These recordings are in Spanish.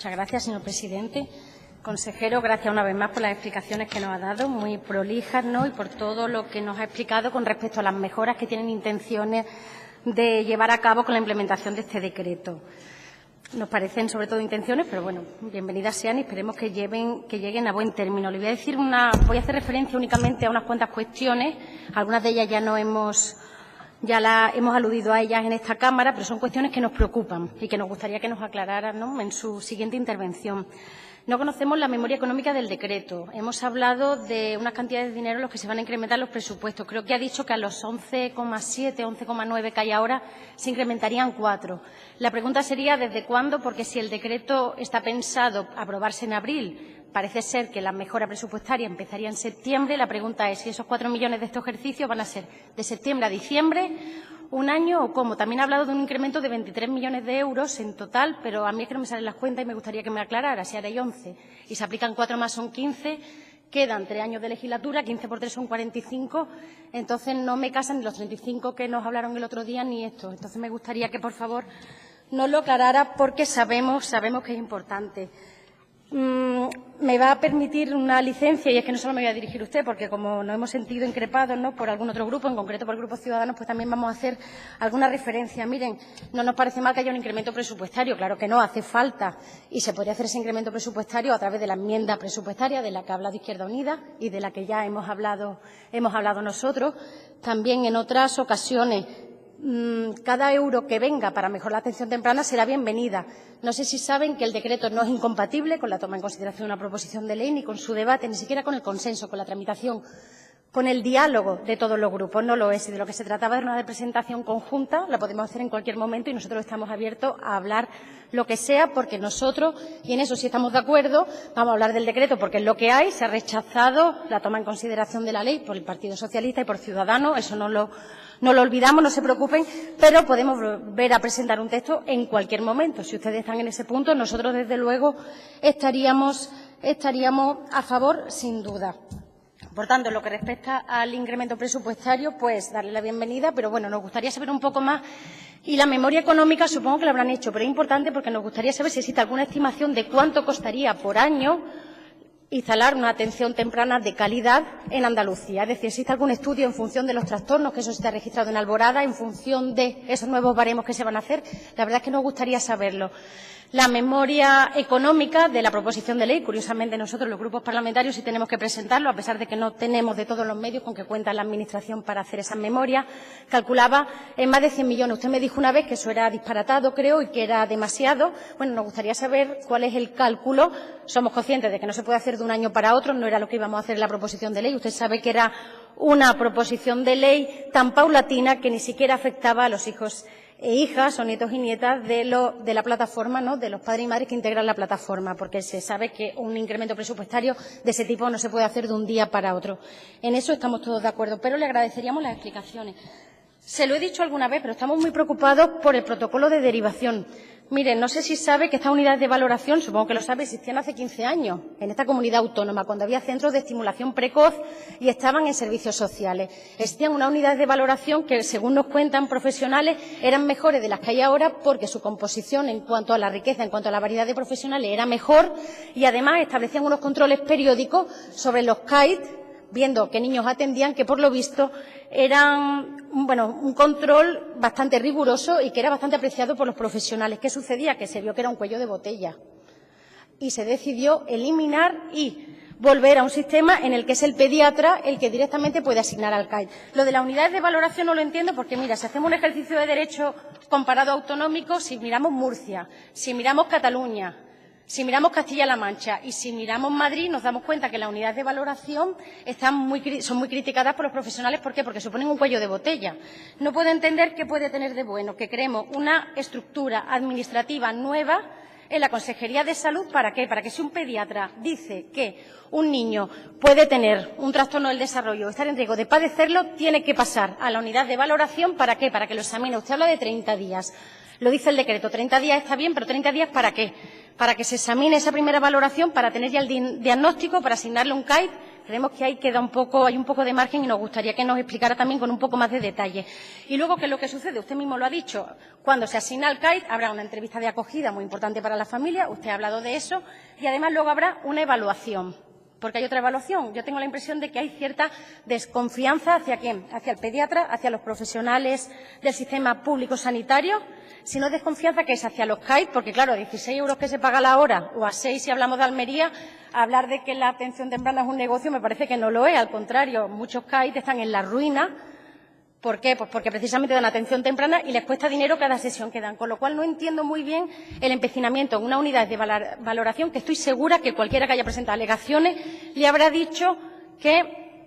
Muchas gracias, señor presidente. Consejero, gracias una vez más por las explicaciones que nos ha dado, muy prolijas, ¿no?, y por todo lo que nos ha explicado con respecto a las mejoras que tienen intenciones de llevar a cabo con la implementación de este decreto. Nos parecen sobre todo intenciones, pero bueno, bienvenidas sean y esperemos que lleguen a buen término. Le voy a hacer referencia únicamente a unas cuantas cuestiones, algunas de ellas ya hemos aludido a ellas en esta Cámara, pero son cuestiones que nos preocupan y que nos gustaría que nos aclararan, ¿no?, en su siguiente intervención. No conocemos la memoria económica del decreto. Hemos hablado de unas cantidades de dinero en los que se van a incrementar los presupuestos. Creo que ha dicho que a los 11,7, 11,9 que hay ahora se incrementarían 4. La pregunta sería ¿desde cuándo? Porque si el decreto está pensado aprobarse en abril, parece ser que la mejora presupuestaria empezaría en septiembre. La pregunta es si esos 4 millones de este ejercicio van a ser de septiembre a diciembre, un año o cómo. También ha hablado de un incremento de 23 millones de euros en total, pero a mí es que no me salen las cuentas y me gustaría que me aclarara. Si ahora hay 11 y se aplican 4 más son 15, quedan 3 años de legislatura, 15 por 3 son 45, entonces no me casan ni los 35 que nos hablaron el otro día ni esto. Entonces me gustaría que, por favor, nos lo aclarara porque sabemos que es importante. Me va a permitir una licencia, y es que no solo me voy a dirigir a usted, porque como nos hemos sentido increpados, ¿no?, por algún otro grupo, en concreto por el Grupo Ciudadanos, pues también vamos a hacer alguna referencia. Miren, no nos parece mal que haya un incremento presupuestario, claro que no, hace falta, y se podría hacer ese incremento presupuestario a través de la enmienda presupuestaria de la que ha hablado Izquierda Unida y de la que ya hemos hablado nosotros. También en otras ocasiones, cada euro que venga para mejorar la atención temprana será bienvenida. No sé si saben que el decreto no es incompatible con la toma en consideración de una proposición de ley, ni con su debate, ni siquiera con el consenso, con la tramitación, con el diálogo de todos los grupos. No lo es. Y de lo que se trataba era una representación conjunta, la podemos hacer en cualquier momento y nosotros estamos abiertos a hablar lo que sea, porque nosotros, y en eso sí estamos de acuerdo, vamos a hablar del decreto porque es lo que hay. Se ha rechazado la toma en consideración de la ley por el Partido Socialista y por Ciudadanos, eso no lo olvidamos, no se preocupen, pero podemos volver a presentar un texto en cualquier momento. Si ustedes están en ese punto, nosotros desde luego estaríamos a favor sin duda. Por tanto, en lo que respecta al incremento presupuestario, pues darle la bienvenida, pero bueno, nos gustaría saber un poco más. Y la memoria económica supongo que la habrán hecho, pero es importante porque nos gustaría saber si existe alguna estimación de cuánto costaría por año instalar una atención temprana de calidad en Andalucía. Es decir, ¿existe algún estudio en función de los trastornos, que eso está registrado en Alborada, en función de esos nuevos baremos que se van a hacer? La verdad es que nos gustaría saberlo. La memoria económica de la proposición de ley, curiosamente nosotros los grupos parlamentarios sí tenemos que presentarlo, a pesar de que no tenemos de todos los medios con que cuenta la Administración para hacer esa memoria, calculaba en más de 100 millones. Usted me dijo una vez que eso era disparatado, creo, y que era demasiado. Bueno, nos gustaría saber cuál es el cálculo. Somos conscientes de que no se puede hacer de un año para otro, no era lo que íbamos a hacer en la proposición de ley. Usted sabe que era una proposición de ley tan paulatina que ni siquiera afectaba a los hijos e hijas o nietos y nietas de la plataforma, ¿no?, de los padres y madres que integran la plataforma, porque se sabe que un incremento presupuestario de ese tipo no se puede hacer de un día para otro. En eso estamos todos de acuerdo, pero le agradeceríamos las explicaciones. Se lo he dicho alguna vez, pero estamos muy preocupados por el protocolo de derivación. Miren, no sé si sabe que estas unidades de valoración, supongo que lo sabe, existían hace 15 años en esta comunidad autónoma, cuando había centros de estimulación precoz y estaban en servicios sociales. Existían unas unidades de valoración que, según nos cuentan profesionales, eran mejores de las que hay ahora porque su composición en cuanto a la riqueza, en cuanto a la variedad de profesionales, era mejor y, además, establecían unos controles periódicos sobre los CAIT, viendo qué niños atendían, que por lo visto eran un control bastante riguroso y que era bastante apreciado por los profesionales. ¿Qué sucedía? Que se vio que era un cuello de botella y se decidió eliminar y volver a un sistema en el que es el pediatra el que directamente puede asignar al CAIT. Lo de las unidades de valoración no lo entiendo porque, mira, si hacemos un ejercicio de derecho comparado autonómico, si miramos Murcia, si miramos Cataluña, si miramos Castilla-La Mancha y si miramos Madrid, nos damos cuenta que las unidades de valoración son muy criticadas por los profesionales. ¿Por qué? Porque suponen un cuello de botella. No puedo entender qué puede tener de bueno que creemos una estructura administrativa nueva en la Consejería de Salud. ¿Para qué? Para que si un pediatra dice que un niño puede tener un trastorno del desarrollo o estar en riesgo de padecerlo, tiene que pasar a la unidad de valoración. ¿Para qué? Para que lo examine. Usted habla de 30 días. Lo dice el decreto, 30 días está bien, pero 30 días ¿para qué? Para que se examine esa primera valoración, para tener ya el diagnóstico, para asignarle un CAIT Creemos que ahí hay un poco de margen y nos gustaría que nos explicara también con un poco más de detalle. Y luego, ¿qué es lo que sucede? Usted mismo lo ha dicho. Cuando se asigna al CAID habrá una entrevista de acogida muy importante para la familia. Usted ha hablado de eso. Y además luego habrá una evaluación. Porque hay otra evaluación. Yo tengo la impresión de que hay cierta desconfianza ¿hacia quién? Hacia el pediatra, hacia los profesionales del sistema público sanitario. Si no desconfianza, que es hacia los CAID, porque claro, 16 euros que se paga la hora, o a 6 si hablamos de Almería, hablar de que la atención temprana es un negocio me parece que no lo es. Al contrario, muchos CAID están en la ruina. ¿Por qué? Pues porque precisamente dan atención temprana y les cuesta dinero cada sesión que dan. Con lo cual, no entiendo muy bien el empecinamiento en una unidad de valoración que estoy segura que cualquiera que haya presentado alegaciones le habrá dicho que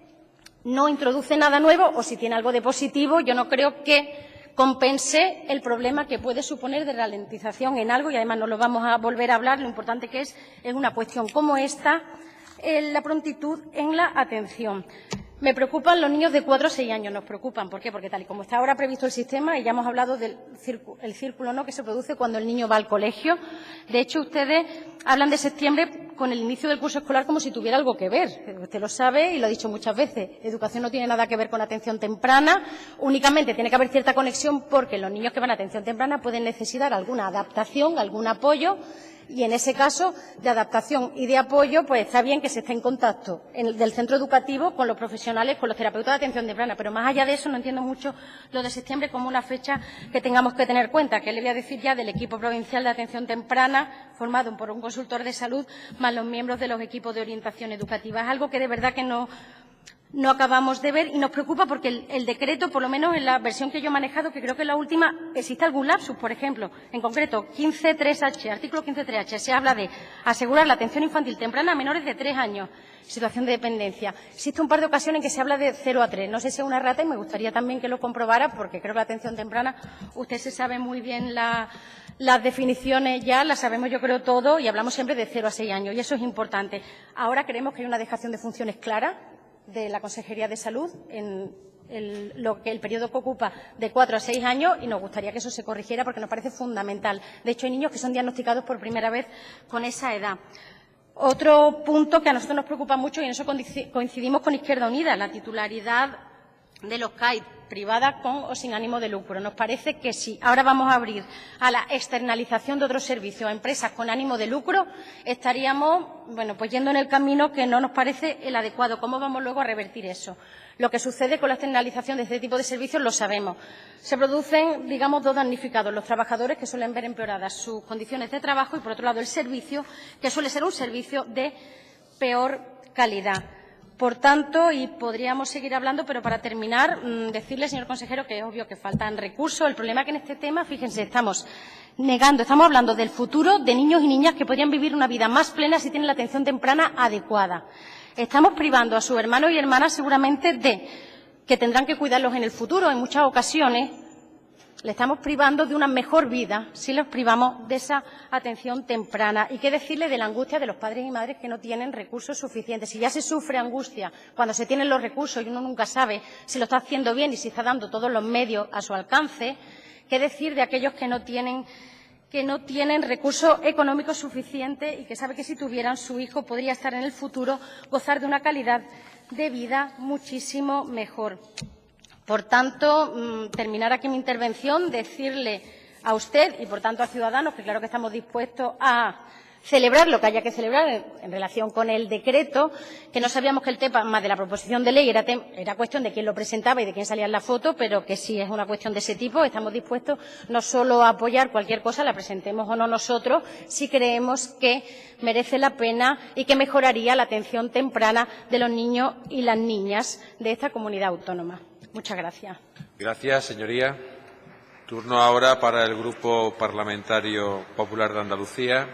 no introduce nada nuevo o si tiene algo de positivo, yo no creo que compense el problema que puede suponer de ralentización en algo y además no lo vamos a volver a hablar. Lo importante que es en una cuestión como esta la prontitud en la atención. Me preocupan los niños de 4 a 6 años, nos preocupan. ¿Por qué? Porque tal y como está ahora previsto el sistema, y ya hemos hablado del círculo ¿no? que se produce cuando el niño va al colegio. De hecho, ustedes hablan de septiembre con el inicio del curso escolar como si tuviera algo que ver. Usted lo sabe y lo ha dicho muchas veces. Educación no tiene nada que ver con atención temprana. Únicamente tiene que haber cierta conexión porque los niños que van a atención temprana pueden necesitar alguna adaptación, algún apoyo. Y en ese caso de adaptación y de apoyo, pues está bien que se esté en contacto del centro educativo con los profesionales, con los terapeutas de atención temprana. Pero más allá de eso, no entiendo mucho lo de septiembre como una fecha que tengamos que tener en cuenta. ¿Qué le voy a decir ya del equipo provincial de atención temprana, formado por un consultor de salud, más los miembros de los equipos de orientación educativa? Es algo que de verdad que no acabamos de ver y nos preocupa porque el decreto, por lo menos en la versión que yo he manejado, que creo que es la última, existe algún lapsus, por ejemplo. En concreto, 15.3h, artículo 15.3h, se habla de asegurar la atención infantil temprana a menores de 3 años, situación de dependencia. Existe un par de ocasiones en que se habla de 0 a 3. No sé si es una rata y me gustaría también que lo comprobara porque creo que la atención temprana, usted se sabe muy bien las definiciones ya, las sabemos yo creo todo y hablamos siempre de 0 a 6 años y eso es importante. Ahora creemos que hay una dejación de funciones clara de la Consejería de Salud en el periodo que ocupa de 4 a 6 años y nos gustaría que eso se corrigiera porque nos parece fundamental. De hecho, hay niños que son diagnosticados por primera vez con esa edad. Otro punto que a nosotros nos preocupa mucho y en eso coincidimos con Izquierda Unida, la titularidad de los CAID, privada con o sin ánimo de lucro. Nos parece que si ahora vamos a abrir a la externalización de otros servicios a empresas con ánimo de lucro, estaríamos pues yendo en el camino que no nos parece el adecuado. ¿Cómo vamos luego a revertir eso? Lo que sucede con la externalización de este tipo de servicios lo sabemos. Se producen, digamos, dos damnificados. Los trabajadores, que suelen ver empeoradas sus condiciones de trabajo, y, por otro lado, el servicio, que suele ser un servicio de peor calidad. Por tanto, y podríamos seguir hablando, pero para terminar, decirle, señor consejero, que es obvio que faltan recursos. El problema es que en este tema, fíjense, estamos hablando del futuro de niños y niñas que podrían vivir una vida más plena si tienen la atención temprana adecuada. Estamos privando a sus hermanos y hermanas seguramente de que tendrán que cuidarlos en el futuro. En muchas ocasiones le estamos privando de una mejor vida si los privamos de esa atención temprana. Y qué decirle de la angustia de los padres y madres que no tienen recursos suficientes. Si ya se sufre angustia cuando se tienen los recursos y uno nunca sabe si lo está haciendo bien y si está dando todos los medios a su alcance, qué decir de aquellos que no tienen recursos económicos suficientes y que sabe que si tuvieran su hijo podría estar en el futuro gozar de una calidad de vida muchísimo mejor. Por tanto, terminar aquí mi intervención, decirle a usted y, por tanto, a Ciudadanos que claro que estamos dispuestos a celebrar lo que haya que celebrar en relación con el decreto, que no sabíamos que el tema de la proposición de ley era cuestión de quién lo presentaba y de quién salía en la foto, pero que sí es una cuestión de ese tipo. Estamos dispuestos no solo a apoyar cualquier cosa, la presentemos o no nosotros, si creemos que merece la pena y que mejoraría la atención temprana de los niños y las niñas de esta comunidad autónoma. Muchas gracias. Gracias, señoría. Turno ahora para el Grupo Parlamentario Popular de Andalucía.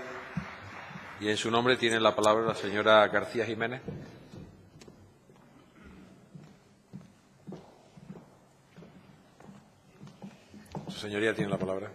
Y en su nombre tiene la palabra la señora García Jiménez. Su señoría tiene la palabra.